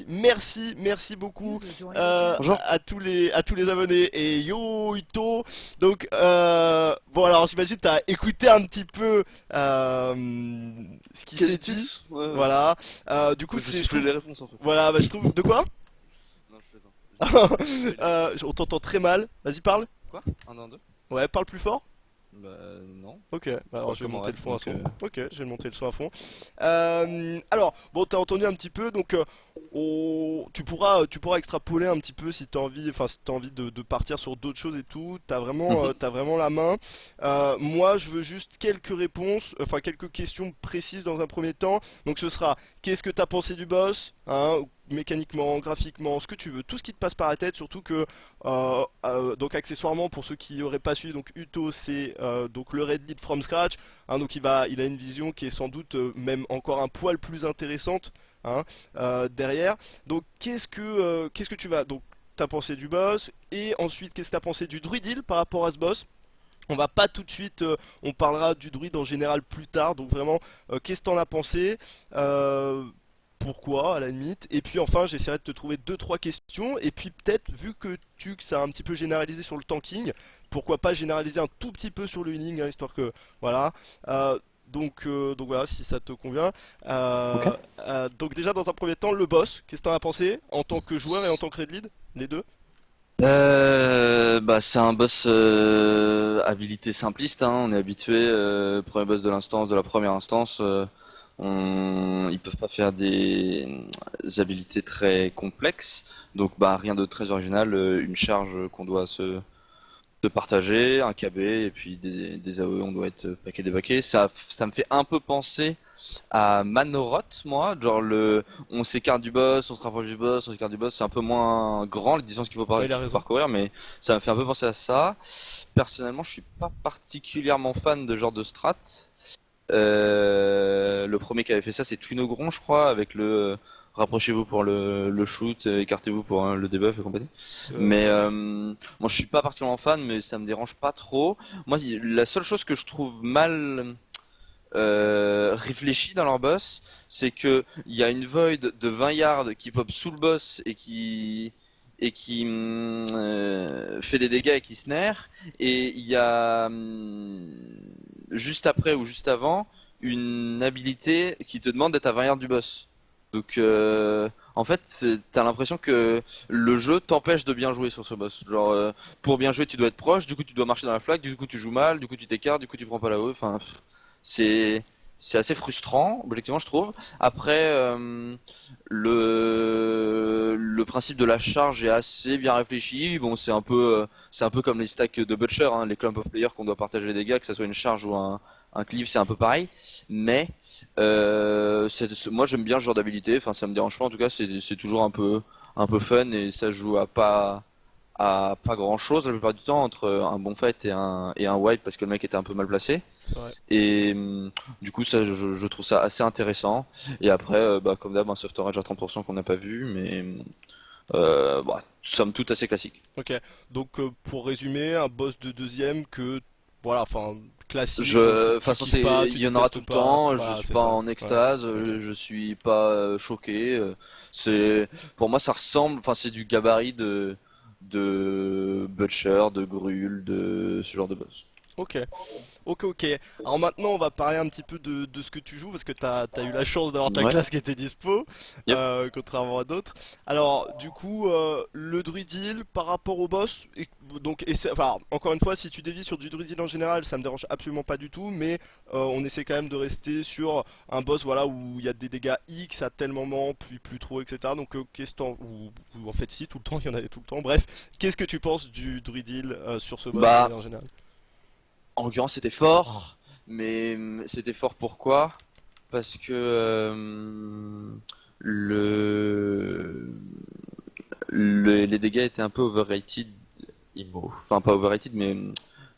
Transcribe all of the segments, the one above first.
merci beaucoup Bonjour. à tous les abonnés et yo Ito. Donc bon alors j'imagine t'as écouté un petit peu ce qui s'est dit. Calyptus? Ouais, ouais. Voilà. Du coup Je c'est suis je plus trouve les réponses en fait. voilà bah, je trouve de quoi Non, je plaisante. Je dis que je suis les réponses. On t'entend très mal. Vas-y parle. Quoi? Un, un, deux? Ouais parle plus fort. Bah non. Ok, bah C'est alors pas je vais comme en monter rap, le son à donc fond. Ok, je vais monter le son à fond. Alors, bon, t'as entendu un petit peu, donc tu pourras extrapoler un petit peu si t'as envie, enfin si t'as envie de partir sur d'autres choses et tout. Mhm. T'as vraiment la main. Moi, je veux juste quelques réponses, enfin quelques questions précises dans un premier temps. Donc, ce sera, qu'est-ce que t'as pensé du boss, hein, mécaniquement, graphiquement, ce que tu veux, tout ce qui te passe par la tête, surtout que donc accessoirement pour ceux qui n'auraient pas suivi, donc Uto c'est donc le Red Lead from scratch, hein, donc il a une vision qui est sans doute même encore un poil plus intéressante, hein, derrière. Donc qu'est-ce que tu vas donc t'as pensé du boss et ensuite qu'est-ce que t'as pensé du druidil par rapport à ce boss? On va pas tout de suite, on parlera du druide en général plus tard, donc vraiment, qu'est-ce que t'en as pensé? Euh, Pourquoi à la limite? Et puis enfin, j'essaierai de te trouver deux trois questions, et puis peut-être, vu que ça a un petit peu généralisé sur le tanking, pourquoi pas généraliser un tout petit peu sur le healing, hein, histoire que, voilà. Donc voilà, si ça te convient. Ok. Donc déjà, dans un premier temps, le boss, qu'est-ce que t'en as pensé? En tant que joueur et en tant que red lead? Les deux? Bah c'est un boss habilité simpliste, hein. On est habitué, premier boss de l'instance, de la première instance, ils peuvent pas faire des habilités très complexes, donc bah rien de très original, une charge qu'on doit se partager, un KB et puis des AOE, on doit être paquet des paquets. Ça me fait un peu penser à Manoroth, moi, genre on s'écarte du boss, on se rapproche du boss, on s'écarte du boss, c'est un peu moins grand les distances Ouais, il a qu'il faut raison. parcourir, mais ça me fait un peu penser à ça. Personnellement, je suis pas particulièrement fan de genre de strat. Le premier qui avait fait ça, c'est Twinogron, je crois, avec le rapprochez-vous pour le shoot, écartez-vous pour le debuff et compagnie. C'est Mais vrai. moi, je suis pas particulièrement fan, mais ça me dérange pas trop. Moi, la seule chose que je trouve mal réfléchi dans leur boss, c'est que il y a une void de 20 yards qui pop sous le boss et qui fait des dégâts et qui snare, et il y a juste après ou juste avant une habilité qui te demande d'être à 20 yards du boss. Donc en fait, t'as l'impression que le jeu t'empêche de bien jouer sur ce boss. Genre pour bien jouer, tu dois être proche, du coup tu dois marcher dans la flaque, du coup tu joues mal, du coup tu t'écartes, du coup tu prends pas la haut. Enfin, c'est c'est assez frustrant, objectivement, je trouve. Après, le principe de la charge est assez bien réfléchi. Bon, c'est un peu comme les stacks de Butcher, hein, les clump of players qu'on doit partager les dégâts, que ça soit une charge ou un cleave, c'est un peu pareil. Mais moi, j'aime bien ce genre d'habilité. Enfin, ça me dérange pas. En tout cas, c'est toujours un peu fun et ça joue à pas grand chose la plupart du temps entre un bon fight et un wipe parce que le mec était un peu mal placé. C'est vrai. Et du coup, ça, je trouve ça assez intéressant. Et après, bah, comme d'hab, un soft orange à 30% qu'on n'a pas vu, mais bah, somme toute assez classique. Ok, donc pour résumer, un boss de deuxième que, voilà, enfin, classique, donc De toute tu façon, kiffes pas, il tu y en aura détestes tout le pas, temps. Je voilà, suis c'est pas ça. en Ouais, extase, ok. je suis pas choqué. C'est, pour moi, ça ressemble. Enfin, c'est du gabarit de Butcher, de Gruul, de ce genre de boss. Ok, ok. Alors maintenant, on va parler un petit peu de ce que tu joues, parce que t'as eu la chance d'avoir ta Ouais. classe qui était dispo, Yep. contrairement à d'autres. Alors, du coup, le druidil par rapport au boss, donc, enfin, encore une fois, si tu dévies sur du druidil en général, ça me dérange absolument pas du tout, mais on essaie quand même de rester sur un boss, voilà, où il y a des dégâts X à tel moment, puis plus trop, etc. Donc, qu'est-ce que ou en fait, si, tout le temps, il y en avait tout le temps. Bref, qu'est-ce que tu penses du druidil sur ce boss de Bah, manière générale? en l'occurrence, c'était fort, mais c'était fort pourquoi? Parce que le, les dégâts étaient un peu overrated, enfin pas overrated, mais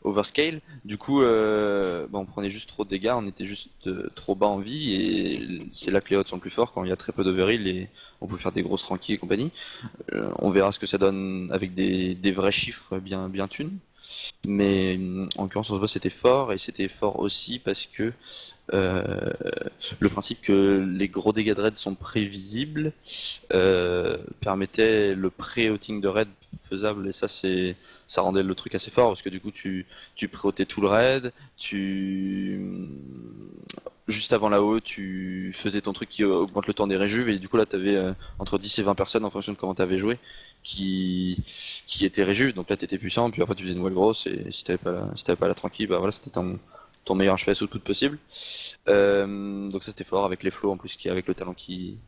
overscale. Du coup, bah, on prenait juste trop de dégâts, on était juste trop bas en vie, et c'est là que les odds sont plus forts quand il y a très peu d'overheal et on peut faire des grosses tranquilles et compagnie. On verra ce que ça donne avec des vrais chiffres bien thunes. Mais en l'occurrence, on se voit c'était fort et c'était fort aussi parce que euh, le principe que les gros dégâts de raid sont prévisibles permettait le pré-outing de raid faisable, et ça rendait le truc assez fort parce que du coup tu pré-outais tout le raid, juste avant la haut tu faisais ton truc qui augmente le temps des réjuves, et du coup là t'avais entre 10 et 20 personnes en fonction de comment t'avais joué qui qui étaient réjuves, donc là t'étais puissant, puis après tu faisais une wall grosse, et si t'avais pas la tranquille, bah voilà, c'était ton meilleur HPS au tout possible. Donc ça c'était fort avec les flots en plus, avec le talent qui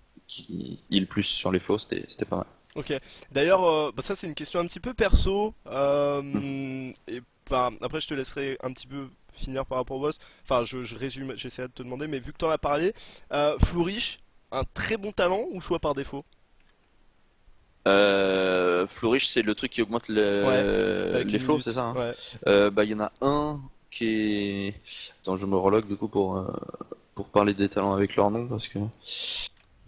heal plus sur les flots, c'était pas mal. Ok. D'ailleurs, bah ça c'est une question un petit peu perso. Hmm. Et enfin, après je te laisserai un petit peu finir par rapport au boss. Enfin, je résume, j'essaierai de te demander, mais vu que t'en as parlé, Flourish, un très bon talent ou choix par défaut? Flourish, c'est le truc qui augmente Ouais, avec les les flows, c'est minutes. ça, hein? Ouais. Bah il y en a un qui est... Attends, je me relogue du coup pour parler des talents avec leur nom, parce que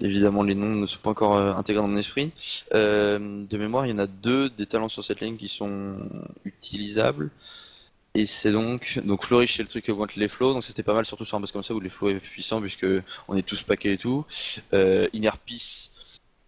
évidemment les noms ne sont pas encore intégrés dans mon esprit. De mémoire, il y en a deux des talents sur cette ligne qui sont utilisables. Et c'est donc Flourish, c'est le truc qui augmente les flows, donc c'était pas mal surtout sur un boss comme ça où les flows est puissant puisque on est tous paquets et tout. Inner Peace,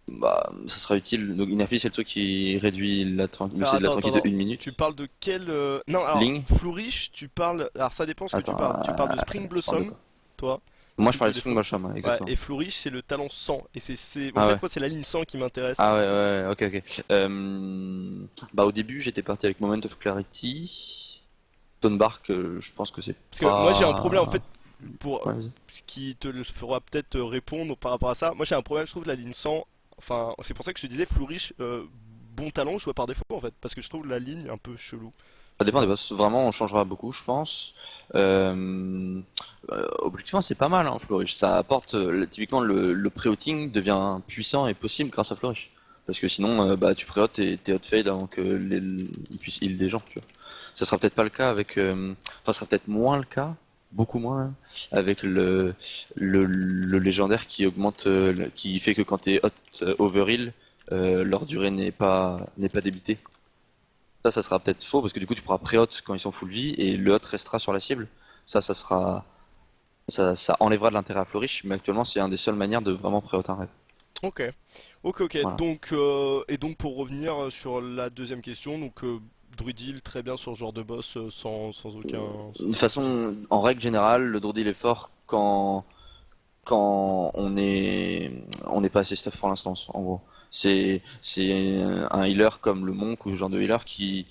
bah ça sera utile. Donc Inner Peace, c'est le truc qui réduit le Alors CD de la attends, attends, tranquille de attends. une minute. Tu parles de quel Non, alors Ligne. Flourish, tu parles. Alors ça dépend ce que tu Attends, parles. Tu parles de Spring je parle de Blossom, quoi? toi, ou Moi je plutôt parlais de des Spring flots? Blossom, ouais, Ouais. exactement. Et Flourish, c'est le talent 100. Et en Ah fait, ouais. moi, c'est la ligne 100 qui m'intéresse. Ah ouais, ouais, ouais, ok, ok. Bah au début j'étais parti avec Moment of Clarity. Stonebark, je pense que c'est Parce que moi, j'ai un problème en pas... fait pour Ouais, vas-y. ce qui te le fera peut-être répondre par rapport à ça. Moi, j'ai un problème, je trouve, la ligne 100. Enfin, c'est pour ça que je te disais Flourish, bon talent, choix par défaut en fait, parce que je trouve la ligne un peu chelou, Ça dépend des justement. boss. Vraiment, on changera beaucoup, je pense. Objectivement, c'est pas mal, hein, Flourish. Ça apporte, typiquement, le pré-outing devient puissant et possible grâce à Flourish. Parce que sinon, bah, tu pré-out et t'es hot-fade avant que ils puissent heal des gens, tu vois. Ça sera peut-être pas le cas avec, enfin, ça sera peut-être moins le cas, beaucoup moins, hein, avec le légendaire qui augmente, qui fait que quand t'es hot over-heal, leur durée n'est pas débitée. Ça sera peut-être faux parce que du coup tu pourras pré-hot quand ils sont full vie et le hot restera sur la cible. Ça sera, ça enlèvera de l'intérêt à Flourish, mais actuellement c'est un des seules manières de vraiment pré-hot un raid. Ok, ok. Voilà. Donc, et donc pour revenir sur la deuxième question, donc Druidil très bien sur ce genre de boss sans aucun, De toute sans aucun souci. façon, en règle générale, le Druidil est fort quand on n'est pas assez stuff pour l'instant. En gros, c'est un healer comme le Monk ou ce genre de healer qui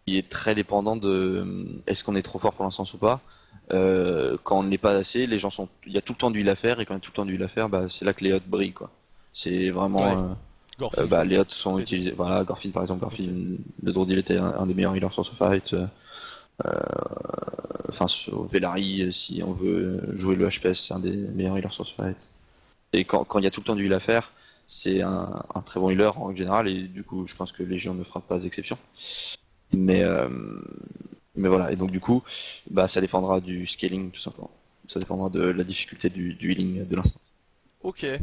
est très dépendant de est-ce qu'on est trop fort pour l'instance ou pas. Quand on n'est pas assez, il y a tout le temps du heal à faire, et quand il y a tout le temps du heal à faire, bah, c'est là que les hots brillent, quoi. C'est vraiment, Ouais, Gorfil bah, quoi. les hots sont Les deux. utilisés. Voilà, Gorfin par exemple, Ok. Gorfin, le Drodil était un des meilleurs healers sur ce fight. Enfin, sur Velari, si on veut jouer le HPS, c'est un des meilleurs healers sur ce fight. Et quand il y a tout le temps du heal à faire, c'est un très bon healer en règle générale, et du coup, je pense que Légion ne fera pas d'exception. Mais, euh, mais voilà, et donc du coup, bah, ça dépendra du scaling tout simplement. Ça dépendra de la difficulté du healing de l'instant. Ok. Mais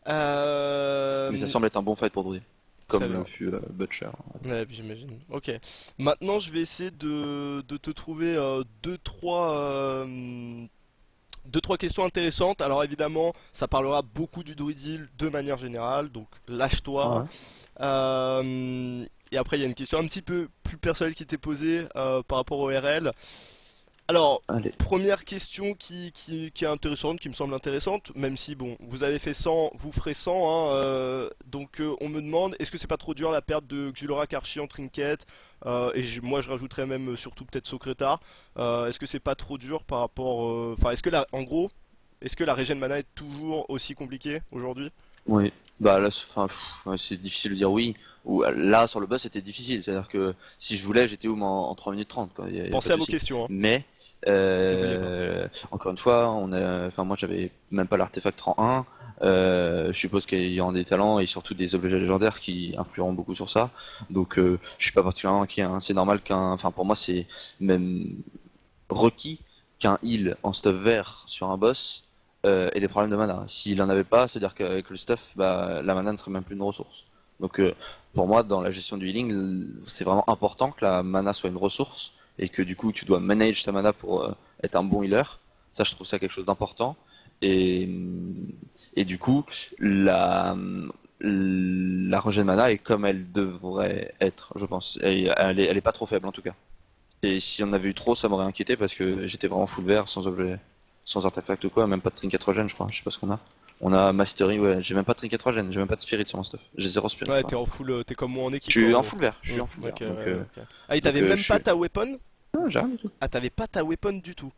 ça Euh, semble être un bon fight pour Druid, Très comme le bien. fut Butcher. Ouais, j'imagine. Ok. Maintenant, je vais essayer de te trouver deux, trois questions intéressantes. Alors évidemment, ça parlera beaucoup du Druidil de manière générale, donc Ah lâche-toi. ouais. Et après, il y a une question un petit peu plus personnelle qui t'est posée par rapport au RL. Alors, Allez. première question qui est intéressante, qui me semble intéressante, même si, bon, vous avez fait 100, vous ferez 100, hein, donc on me demande, est-ce que c'est pas trop dur la perte de Xulora Karchi en trinket moi je rajouterais même surtout peut-être Socreta, est-ce que c'est pas trop dur par rapport... Enfin, en gros, est-ce que la régène mana est toujours aussi compliquée aujourd'hui? Oui. Bah là, enfin, ouais, c'est difficile de dire oui. Ou là, sur le boss, c'était difficile. C'est-à-dire que si je voulais, j'étais en 3 minutes 30, quoi. Y a pas Pensez de à vos souci. questions, hein, Mais, n'oubliez pas. encore une fois, enfin, moi, j'avais même pas l'artefact rang 1. Je suppose qu'il y aura des talents et surtout des objets légendaires qui influeront beaucoup sur ça. Donc, je suis pas particulièrement inquiet, hein. C'est normal enfin, pour moi, c'est même requis qu'un heal en stuff vert sur un boss ait des problèmes de mana. S'il en avait pas, c'est-à-dire qu'avec le stuff, bah, la mana ne serait même plus une ressource. Donc pour moi, dans la gestion du healing, c'est vraiment important que la mana soit une ressource et que du coup tu dois manage ta mana pour être un bon healer. Ça, je trouve ça quelque chose d'important. Et, et du coup, la, la rangée de mana est comme elle devrait être, je pense. Elle est pas trop faible en tout cas. Et si on avait eu trop, ça m'aurait inquiété parce que j'étais vraiment full vert, sans objet, sans artefact ou quoi, même pas de trinket regen, je crois. Je sais pas ce qu'on a. On a Mastery, ouais, j'ai même pas de trinket regen, j'ai même pas de spirit sur mon stuff. J'ai zéro spirit, Ouais, quoi. t'es en full, t'es comme moi en Je équipe quoi, suis en en gros. full vert, je suis en full vert. Ok, ouais, ouais, ok. Ah, et t'avais même Je pas suis. ta weapon? Non, j'ai rien du tout. Ah, t'avais pas ta weapon du tout.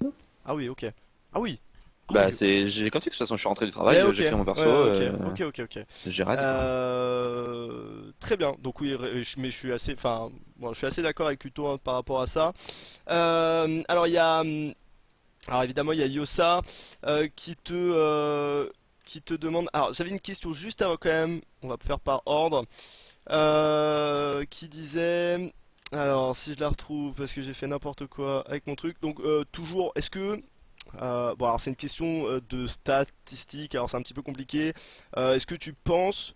Ah oui, ok. Ah oui. Ah Bah, oui. j'ai quand de toute façon, je suis rentré du Ouais, travail, ok. j'ai créé mon Ouais, perso, ouais, ok. Ok, ok, ok. j'ai rien dit, quoi. Très bien. Donc oui, mais je suis assez, enfin, bon, je suis assez d'accord avec Luto hein, par rapport à ça. Alors il y a, alors évidemment il y a Yosa qui te demande. Alors j'avais une question juste avant quand même. On va faire par ordre. Qui disait. Alors si je la retrouve parce que j'ai fait n'importe quoi avec mon truc. Donc toujours, est-ce que bon, alors c'est une question de statistiques, alors c'est un petit peu compliqué. Est-ce que tu penses,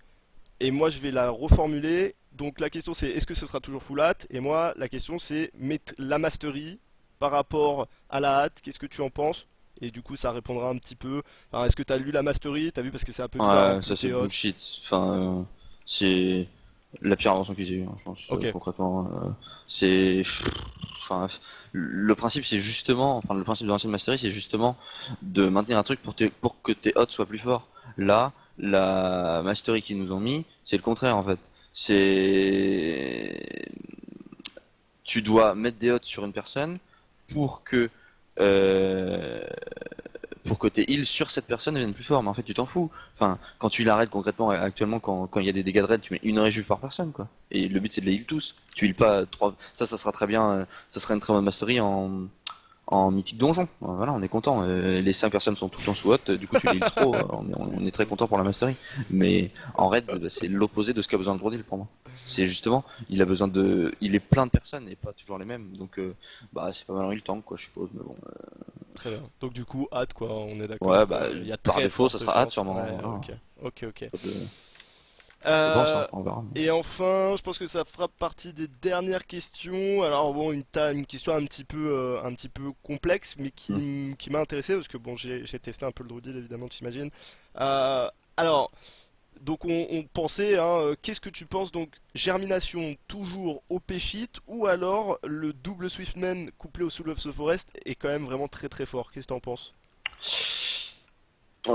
et moi je vais la reformuler, donc la question c'est est-ce que ce sera toujours full hat? Et moi la question c'est la mastery par rapport à la hat, qu'est-ce que tu en penses? Et du coup ça répondra un petit peu. Alors, est-ce que tu as lu la mastery? T'as vu parce que c'est un peu bizarre, hein, Ouais, tout ça c'est est hot. bullshit. Enfin, c'est la pire invention qu'ils aient eue, hein, je pense, Ok, concrètement. C'est. Enfin, le principe c'est justement. Enfin, le principe de l'ancienne Mastery c'est justement de maintenir un truc pour que tes hots soient plus forts. Là, la Mastery qu'ils nous ont mis, c'est le contraire en fait. C'est. Tu dois mettre des hots sur une personne pour que. euh, pour que tes heals sur cette personne deviennent plus forts, mais en fait tu t'en fous. Enfin, quand tu l'arrêtes concrètement, actuellement, quand il y a des dégâts de raid, tu mets une réjuve par personne, quoi. Et le but c'est de les heal tous. Tu heal pas trois. Ça sera très bien. Ça sera une très bonne mastery en mythique donjon. Voilà, on est content. Les 5 personnes sont tout le temps sous hot, du coup tu les heal trop. On est très content pour la mastery. Mais en raid, bah, c'est l'opposé de ce qu'a besoin le Broodil pour moi. C'est justement, il a besoin de. Il est plein de personnes et pas toujours les mêmes. Donc, bah, c'est pas mal en heal tank, quoi, je suppose. Mais bon. très bien. Donc du coup hâte quoi, on est Ouais, d'accord bah, qu'il y a par très défaut, ça forte sera hâte chance. sûrement. Ouais, Voilà. ok, ok, ok. Pas de- Je pense, Euh, hein, on verra. Et enfin, je pense que ça fera partie des dernières questions. Alors bon, une question un petit peu complexe, mais Hmm. qui m'a intéressé parce que bon, j'ai testé un peu le Druidil, évidemment, tu t'imagines. Alors, donc on pensait, hein, qu'est-ce que tu penses donc Germination toujours au sheet ou alors le double Swiftman couplé au Soul of the Forest est quand même vraiment très très fort. Qu'est-ce que t'en penses? Tu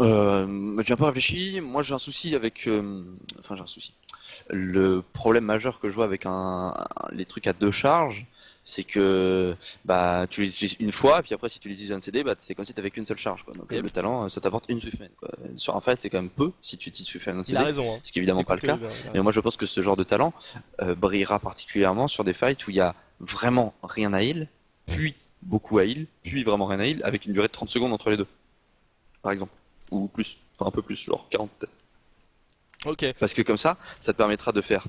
as pas réfléchi. Moi, j'ai un souci avec. Enfin, j'ai un souci. Le problème majeur que je vois avec les trucs à deux charges, c'est que bah tu les utilises une fois, puis après si tu l'utilises un CD, bah c'est comme si t'avais qu'une seule charge, quoi. Donc Yep, le talent, ça t'apporte une Swiftman, quoi. Sur un fight, c'est quand même peu si tu utilises Swiftman un il a CD, raison, hein. ce qui est évidemment pas le Écoutez-le cas. bien, il a Mais raison. moi, je pense que ce genre de talent brillera particulièrement sur des fights où il y a vraiment rien à heal, puis beaucoup à heal, puis vraiment rien à heal, avec une durée de 30 secondes entre les deux, par exemple, ou plus, enfin un peu plus, genre 40 peut-être. Ok, Parce que comme ça te permettra de faire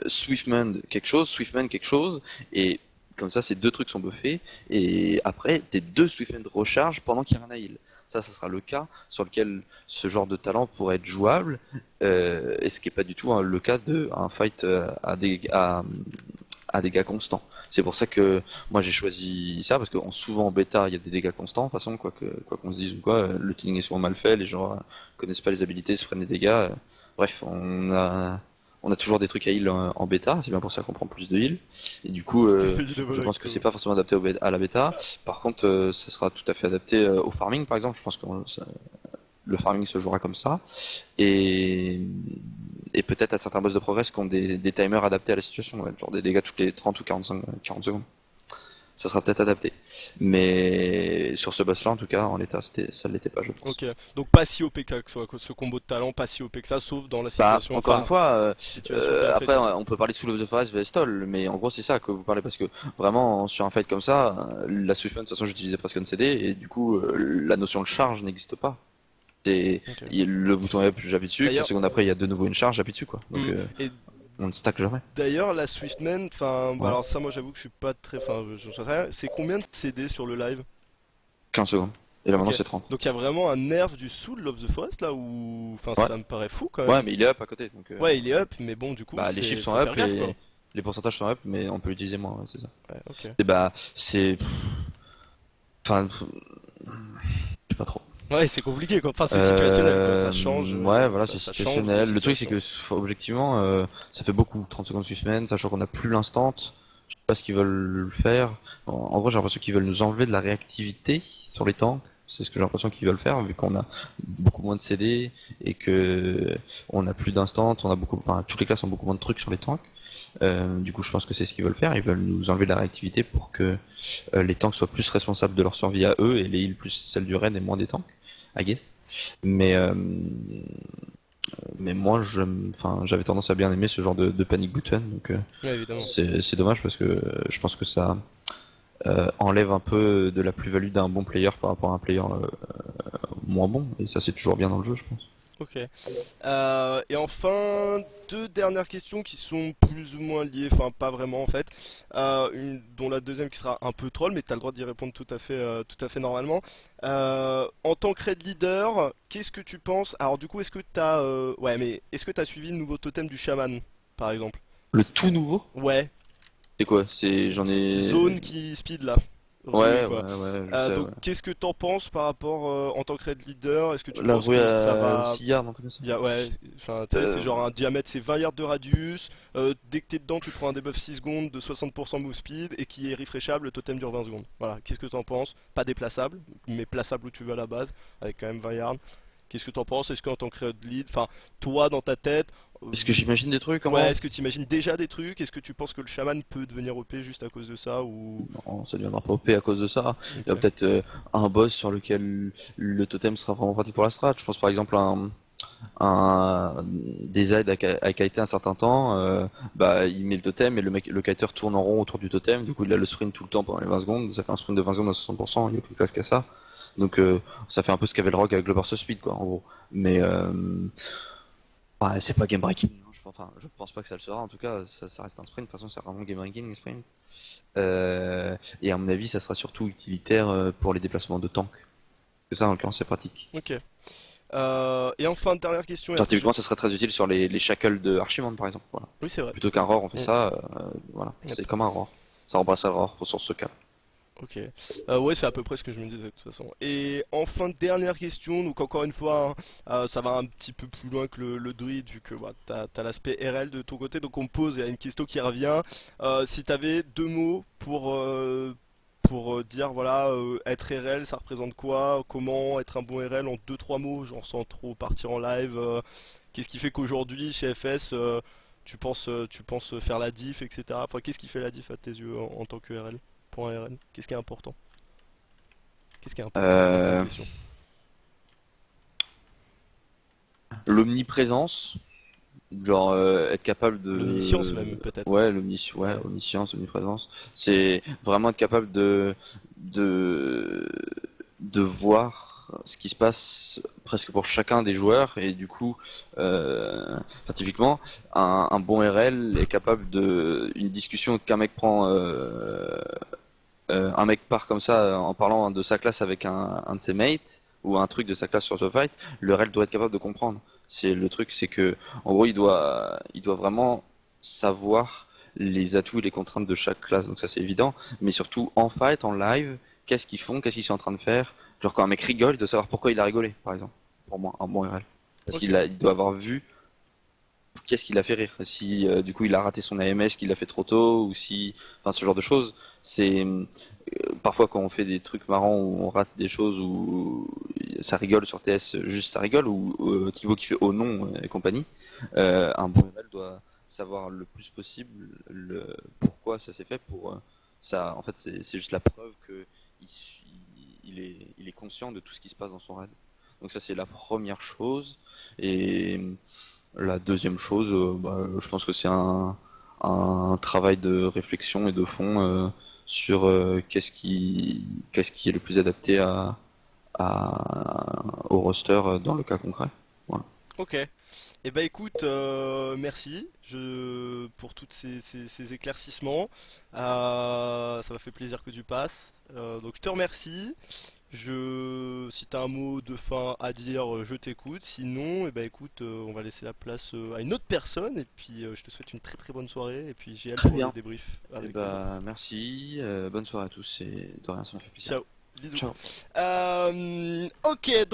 Swiftman quelque chose, et comme ça, ces deux trucs sont buffés, et après, tes deux Swiftman rechargent pendant qu'il y a un heal. Ça sera le cas sur lequel ce genre de talent pourrait être jouable, et ce qui n'est pas du tout hein, le cas de un fight à dégâts constants. C'est pour ça que moi j'ai choisi ça, parce que souvent en bêta il y a des dégâts constants, de toute façon, quoi qu'on se dise ou quoi, le killing est souvent mal fait, les gens connaissent pas les habilités, se prennent des dégâts. Bref, on a toujours des trucs à heal en bêta, c'est bien pour ça qu'on prend plus de heal. Et du coup, c'était fait de je bon pense que acteur. c'est pas forcément adapté à la bêta. Par contre, ça sera tout à fait adapté au farming, par exemple. Je pense que le farming se jouera comme ça. Et, et peut-être à certains boss de progress qui ont des timers adaptés à la situation, ouais, genre des dégâts toutes les 30 ou 40 secondes. Ça sera peut-être adapté. Mais sur ce boss-là, en tout cas, en l'état, ça ne l'était pas, je pense. Ok, donc pas si OP que ça, quoi, ce combo de talent, pas si OP que ça, sauf dans la Bah, situation, encore une enfin, fois, situation bien après, précise. on peut parler de Soul of the Forest vs Stall, mais en gros, c'est ça que vous parlez parce que vraiment, sur un fight comme ça, la Swiftman, de toute façon, j'utilisais presque un CD, et du coup, la notion de charge n'existe pas. C'est Ok. le bouton up, j'appuie dessus, quelques D'ailleurs, secondes après, il y a de nouveau une charge, j'appuie dessus, quoi. Donc, et on ne stack jamais. d'ailleurs, la Swiftman, enfin, bah Ouais. alors ça, moi j'avoue que je suis pas très, enfin, je sais rien, c'est combien de CD sur le live? 15 secondes. Et là, Ok, maintenant, c'est 30. donc il y a vraiment un nerf du Soul of the Forest là, où, enfin, Ouais. ça me paraît fou quand Ouais, même. mais il est up à côté, donc, Ouais, il est up, mais bon, du coup, bah, les chiffres sont faut up, faire gaffe quoi. les pourcentages sont up, mais on peut l'utiliser moins, ouais, c'est ça. Ouais, ok. Et bah, c'est Enfin, je sais pas trop. Ouais, c'est compliqué quoi. Enfin, c'est situationnel quoi. Ça change, Ouais, voilà, c'est ça change de situationnel. Le truc, c'est situation. que, objectivement, ça fait beaucoup, 30 secondes suspense, sachant qu'on n'a plus l'instant. Je sais pas ce qu'ils veulent faire. En gros, j'ai l'impression qu'ils veulent nous enlever de la réactivité sur les tanks. C'est ce que j'ai l'impression qu'ils veulent faire, vu qu'on a beaucoup moins de CD et que on a plus d'instant, on a beaucoup, enfin, toutes les classes ont beaucoup moins de trucs sur les tanks. Du coup, je pense que c'est ce qu'ils veulent faire. Ils veulent nous enlever de la réactivité pour que les tanks soient plus responsables de leur survie à eux et les heals plus celle du raid et moins des tanks, I guess. Mais, euh, mais moi, enfin, j'avais tendance à bien aimer ce genre de panic button, donc Ouais, évidemment. c'est dommage parce que je pense que ça enlève un peu de la plus-value d'un bon player par rapport à un player moins bon, et ça c'est toujours bien dans le jeu, je pense. Ok. Et enfin, deux dernières questions qui sont plus ou moins liées, enfin pas vraiment en fait. Dont la deuxième qui sera un peu troll, mais tu as le droit d'y répondre tout à fait normalement. En tant que raid leader, qu'est-ce que tu penses? Alors du coup, est-ce que ouais, mais est-ce que tu as suivi le nouveau totem du chaman, par exemple? Le tout nouveau, Ouais, c'est quoi? J'en ai. zone qui speed là, ruée Ouais, quoi. je sais, Donc ouais. qu'est-ce que t'en penses par rapport en tant que raid leader? Est-ce que tu La penses rue que ça à va? Sillard, un truc comme ça. Ouais, enfin, tu sais, c'est Euh, genre un diamètre, c'est 20 yards de radius. Dès que t'es dedans, tu prends un debuff 6 secondes de 60% move speed et qui est refreshable, le totem dure 20 secondes. Voilà, qu'est-ce que t'en penses? Pas déplaçable, mais plaçable où tu veux à la base, avec quand même 20 yards. Qu'est-ce que t'en penses? Est-ce qu'en tant que raid lead, enfin, toi dans ta tête, Est-ce que j'imagine des trucs, ouais, comment? est-ce que tu imagines déjà des trucs? Est-ce que tu penses que le chaman peut devenir OP juste à cause de ça ou... Non, ça deviendra pas OP à cause de ça. Il y a Ok, peut-être un boss sur lequel le totem sera vraiment pratique pour la strat. Je pense par exemple à des aides à kiter un certain temps, bah il met le totem et le kiter tourne en rond autour du totem, du coup il a le sprint tout le temps pendant les 20 secondes, ça fait un sprint de 20 secondes à 60%, il n'y a plus de place qu'à ça. Donc ça fait un peu ce qu'avait le rogue avec le burst speed quoi en gros. Mais ouais, c'est pas game breaking, hein, je pense pas que ça le sera, en tout cas ça reste un sprint, de toute façon c'est vraiment game breaking sprint. Et à mon avis ça sera surtout utilitaire pour les déplacements de tank. C'est ça en l'occurrence c'est pratique. ok. Et enfin, dernière question, et Genre, après je... typiquement, ça serait très utile sur les shackles de Archimand, par exemple. Voilà. Oui, c'est vrai. Plutôt qu'un Roar, on fait Mm. ça. Voilà, Yep. c'est comme un Roar. Ça remplace un Roar sur ce cas. Ok. Ouais, c'est à peu près ce que je me disais de toute façon. Et enfin, dernière question, donc encore une fois, hein, ça va un petit peu plus loin que le druide, vu que bah, t'as l'aspect RL de ton côté, donc on me pose, il y a une question qui revient. Si t'avais deux mots pour dire, voilà, être RL, ça représente quoi? Comment être un bon RL en deux, trois mots, genre sans trop partir en live? Qu'est-ce qui fait qu'aujourd'hui, chez FS, tu penses faire la diff, etc. Enfin, qu'est-ce qui fait la diff à tes yeux en tant que RL? Pour un RL. Qu'est-ce qui est important? Qu'est-ce qui est important? C'est la grande Euh, question. L'omniprésence, genre être capable L'omniscience de. même, peut-être. Ouais, ouais, Ouais. omniscience, omniprésence. C'est vraiment être capable de, de voir ce qui se passe presque pour chacun des joueurs et du coup, enfin, typiquement, un bon RL est capable de une discussion qu'un mec prend un mec part comme ça en parlant de sa classe avec un de ses mates ou un truc de sa classe sur The Fight, le REL doit être capable de comprendre. C'est le truc, c'est que en gros il doit vraiment savoir les atouts et les contraintes de chaque classe, donc ça c'est évident. Mais surtout en fight, en live, qu'est-ce qu'ils font, qu'est-ce qu'ils sont en train de faire. Genre quand un mec rigole, il doit savoir pourquoi il a rigolé, par exemple. Pour moi, un bon RL. Parce Ok. il doit avoir vu qu'est-ce qui l'a fait rire. Si du coup il a raté son AMS, qu'il l'a fait trop tôt, ou si, enfin ce genre de choses. C'est parfois quand on fait des trucs marrants où on rate des choses où ça rigole sur TS, juste ça rigole, ou Thibaut qui fait oh non et compagnie. Un bon ML doit savoir le plus possible le pourquoi ça s'est fait pour ça. En fait, c'est juste la preuve que il est conscient de tout ce qui se passe dans son raid. Donc ça c'est la première chose. Et la deuxième chose, bah, je pense que c'est un travail de réflexion et de fond sur qu'est-ce qui est le plus adapté au roster dans le cas concret. Voilà. Ok. Eh ben écoute, merci pour tous ces éclaircissements. Ça m'a fait plaisir que tu passes. Donc je te remercie. Si t'as un mot de fin à dire, je t'écoute. Sinon, eh ben écoute, on va laisser la place à une autre personne. Et puis je te souhaite une très très bonne soirée. Et puis j'ai hâte Très pour le bien. débrief. Et Avec plaisir. bah merci, bonne soirée à tous et de rien, ça m'a fait plaisir. Ciao. Bisous. Ciao. Ok.